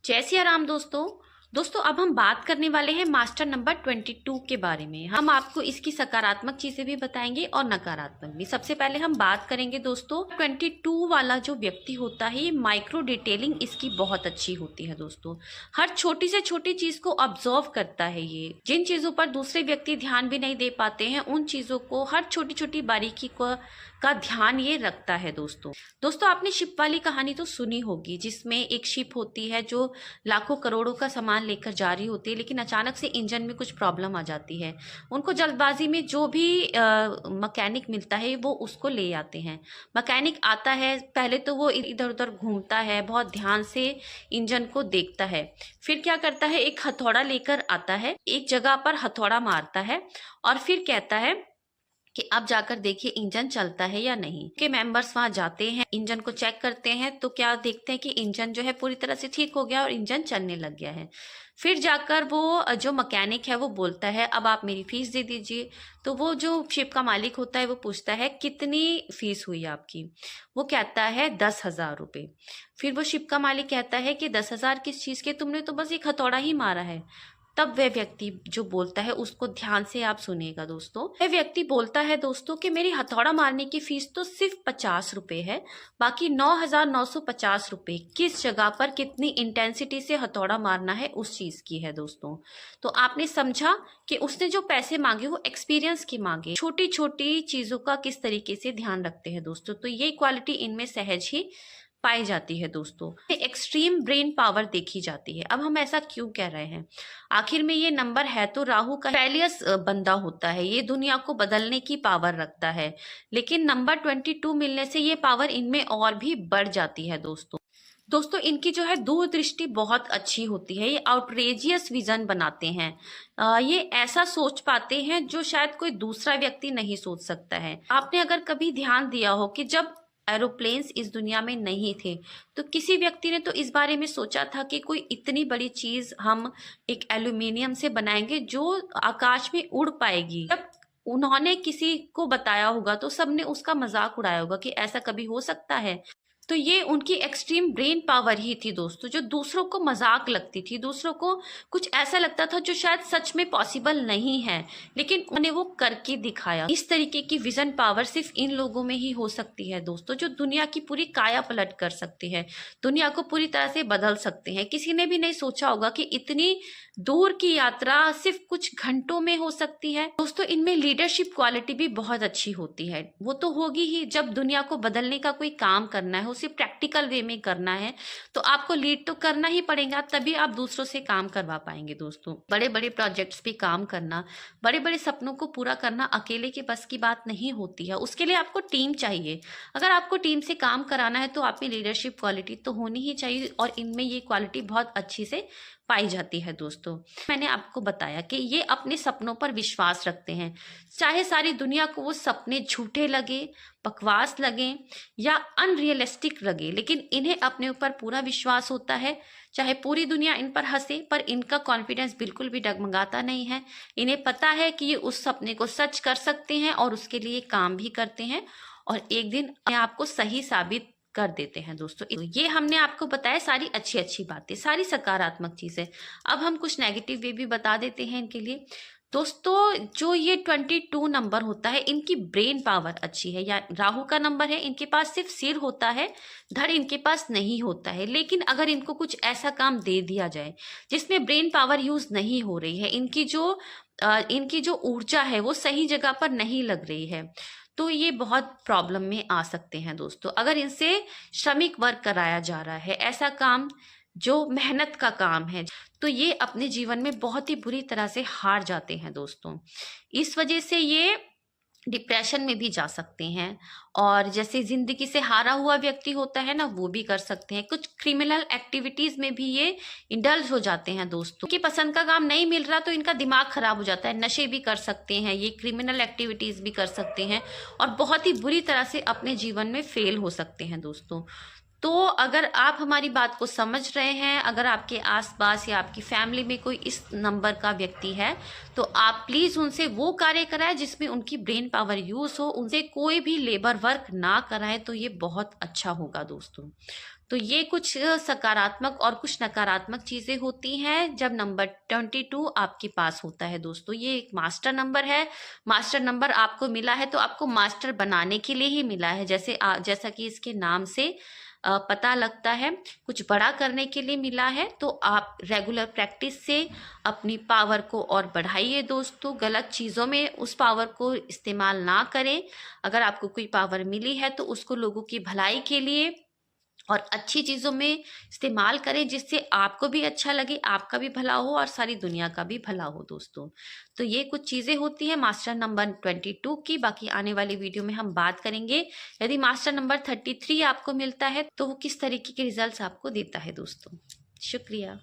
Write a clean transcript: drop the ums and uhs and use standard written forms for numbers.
जय सिया राम दोस्तों अब हम बात करने वाले हैं मास्टर नंबर 22 के बारे में। हम आपको इसकी सकारात्मक चीजें भी बताएंगे और नकारात्मक भी। सबसे पहले हम बात करेंगे दोस्तों 22 वाला जो व्यक्ति होता है, ये माइक्रो डिटेलिंग इसकी बहुत अच्छी होती है दोस्तों। हर छोटी से छोटी चीज को ऑब्जर्व करता है। ये जिन चीजों पर दूसरे व्यक्ति ध्यान भी नहीं दे पाते हैं, उन चीजों को, हर छोटी छोटी बारीकी का ध्यान ये रखता है दोस्तों आपने शिप वाली कहानी तो सुनी होगी, जिसमें एक शिप होती है जो लाखों करोड़ों का सामान लेकर जा रही होती है, लेकिन अचानक से इंजन में कुछ प्रॉब्लम आ जाती है। उनको जल्दबाजी में जो भी मैकेनिक मिलता है वो उसको ले आते हैं। मैकेनिक आता है, पहले तो वो इधर उधर घूमता है, बहुत ध्यान से इंजन को देखता है। फिर क्या करता है, एक हथौड़ा लेकर आता है, एक जगह पर हथौड़ा मारता है और फिर कहता है कि अब जाकर देखिए इंजन चलता है या नहीं। के मेंबर्स वहां जाते हैं, इंजन को चेक करते हैं, तो क्या देखते हैं कि इंजन जो है पूरी तरह से ठीक हो गया और इंजन चलने लग गया है। फिर जाकर वो जो मैकेनिक है वो बोलता है अब आप मेरी फीस दे दीजिए। तो वो जो शिप का मालिक होता है वो पूछता है कितनी फीस हुई आपकी। वो कहता है 10,000 रुपये। फिर वो शिप का मालिक कहता है कि 10,000 किस चीज के, तुमने तो बस एक हथौड़ा ही मारा है। तब वह व्यक्ति जो बोलता है, उसको ध्यान से आप सुनिएगा दोस्तों। वह व्यक्ति बोलता है दोस्तों कि मेरी हथौड़ा मारने की फीस तो सिर्फ 50 रुपए है, बाकी 9,950 रुपए किस जगह पर कितनी इंटेंसिटी से हथौड़ा मारना है उस चीज की है दोस्तों। तो आपने समझा कि उसने जो पैसे मांगे वो एक्सपीरियंस की मांगे, छोटी छोटी चीजों का किस तरीके से ध्यान रखते हैं दोस्तों। तो ये क्वालिटी इनमें सहज ही पाई जाती है दोस्तों। एक्सट्रीम ब्रेन पावर देखी जाती है। अब हम ऐसा क्यों कह रहे हैं, आखिर में ये नंबर है तो राहु का फेलियस बंदा होता है, ये दुनिया को बदलने की पावर रखता है, लेकिन नंबर 22 मिलने से ये पावर इनमें और भी बढ़ जाती है दोस्तों इनकी जो है दूरदृष्टि बहुत अच्छी होती है। ये आउटरेजियस विजन बनाते हैं। ये ऐसा सोच पाते हैं जो शायद कोई दूसरा व्यक्ति नहीं सोच सकता है। आपने अगर कभी ध्यान दिया हो कि जब एरोप्लेन्स इस दुनिया में नहीं थे तो किसी व्यक्ति ने तो इस बारे में सोचा था कि कोई इतनी बड़ी चीज हम एक एल्यूमिनियम से बनाएंगे जो आकाश में उड़ पाएगी। जब उन्होंने किसी को बताया होगा तो सबने उसका मजाक उड़ाया होगा कि ऐसा कभी हो सकता है। तो ये उनकी एक्सट्रीम ब्रेन पावर ही थी दोस्तों, जो दूसरों को मजाक लगती थी, दूसरों को कुछ ऐसा लगता था जो शायद सच में पॉसिबल नहीं है, लेकिन उन्हें वो करके दिखाया। इस तरीके की विजन पावर सिर्फ इन लोगों में ही हो सकती है दोस्तों, जो दुनिया की पूरी काया पलट कर सकते हैं, दुनिया को पूरी तरह से बदल सकते हैं। किसी ने भी नहीं सोचा होगा कि इतनी दूर की यात्रा सिर्फ कुछ घंटों में हो सकती है दोस्तों। इनमें लीडरशिप क्वालिटी भी बहुत अच्छी होती है। वो तो होगी ही, जब दुनिया को बदलने का कोई काम करना है, उसे प्रैक्टिकल वे में करना है, तो आपको लीड तो करना ही पड़ेगा, तभी आप दूसरों से काम करवा पाएंगे दोस्तों। बड़े बड़े प्रोजेक्ट्स पे काम करना, बड़े बड़े सपनों को पूरा करना अकेले के बस की बात नहीं होती है, उसके लिए आपको टीम चाहिए। अगर आपको टीम से काम कराना है तो आप में लीडरशिप क्वालिटी तो होनी ही चाहिए, और इनमें ये क्वालिटी बहुत अच्छी से पाई जाती है दोस्तों। मैंने आपको बताया कि ये अपने सपनों पर विश्वास रखते हैं, चाहे सारी दुनिया को वो सपने झूठे लगे, बकवास लगे या अनरियलिस्टिक लगे, लेकिन इन्हें अपने ऊपर पूरा विश्वास होता है। चाहे पूरी दुनिया इन पर हंसे, पर इनका कॉन्फिडेंस बिल्कुल भी डगमगाता नहीं है। इन्हें पता है कि ये उस सपने को सच कर सकते हैं और उसके लिए काम भी करते हैं, और एक दिन आपको सही साबित कर देते हैं दोस्तों। ये हमने आपको बताया सारी अच्छी अच्छी बातें, सारी सकारात्मक चीजें। अब हम कुछ नेगेटिव वे भी बता देते हैं इनके लिए दोस्तों। जो ये 22 नंबर होता है, इनकी ब्रेन पावर अच्छी है, या राहु का नंबर है, इनके पास सिर्फ सिर होता है, धड़ इनके पास नहीं होता है। लेकिन अगर इनको कुछ ऐसा काम दे दिया जाए जिसमें ब्रेन पावर यूज नहीं हो रही है, इनकी जो ऊर्जा है वो सही जगह पर नहीं लग रही है, तो ये बहुत प्रॉब्लम में आ सकते हैं दोस्तों। अगर इनसे श्रमिक वर्क कराया जा रहा है, ऐसा काम जो मेहनत का काम है, तो ये अपने जीवन में बहुत ही बुरी तरह से हार जाते हैं दोस्तों। इस वजह से ये डिप्रेशन में भी जा सकते हैं, और जैसे जिंदगी से हारा हुआ व्यक्ति होता है ना, वो भी कर सकते हैं। कुछ क्रिमिनल एक्टिविटीज में भी ये इंडल्ज हो जाते हैं दोस्तों। कि पसंद का काम नहीं मिल रहा तो इनका दिमाग खराब हो जाता है, नशे भी कर सकते हैं, ये क्रिमिनल एक्टिविटीज भी कर सकते हैं, और बहुत ही बुरी तरह से अपने जीवन में फेल हो सकते हैं दोस्तों। तो अगर आप हमारी बात को समझ रहे हैं, अगर आपके आसपास या आपकी फैमिली में कोई इस नंबर का व्यक्ति है, तो आप प्लीज उनसे वो कार्य कराएं जिसमें उनकी ब्रेन पावर यूज हो, उनसे कोई भी लेबर वर्क ना कराएं, तो ये बहुत अच्छा होगा दोस्तों। तो ये कुछ सकारात्मक और कुछ नकारात्मक चीजें होती हैं जब नंबर 22 आपके पास होता है दोस्तों। ये एक मास्टर नंबर है। मास्टर नंबर आपको मिला है तो आपको मास्टर बनाने के लिए ही मिला है, जैसा कि इसके नाम से पता लगता है, कुछ बड़ा करने के लिए मिला है। तो आप रेगुलर प्रैक्टिस से अपनी पावर को और बढ़ाइए दोस्तों। गलत चीज़ों में उस पावर को इस्तेमाल ना करें। अगर आपको कोई पावर मिली है तो उसको लोगों की भलाई के लिए और अच्छी चीज़ों में इस्तेमाल करें, जिससे आपको भी अच्छा लगे, आपका भी भला हो और सारी दुनिया का भी भला हो दोस्तों। तो ये कुछ चीज़ें होती हैं मास्टर नंबर 22 की। बाकी आने वाली वीडियो में हम बात करेंगे यदि मास्टर नंबर 33 आपको मिलता है तो वो किस तरीके के रिजल्ट्स आपको देता है दोस्तों। शुक्रिया।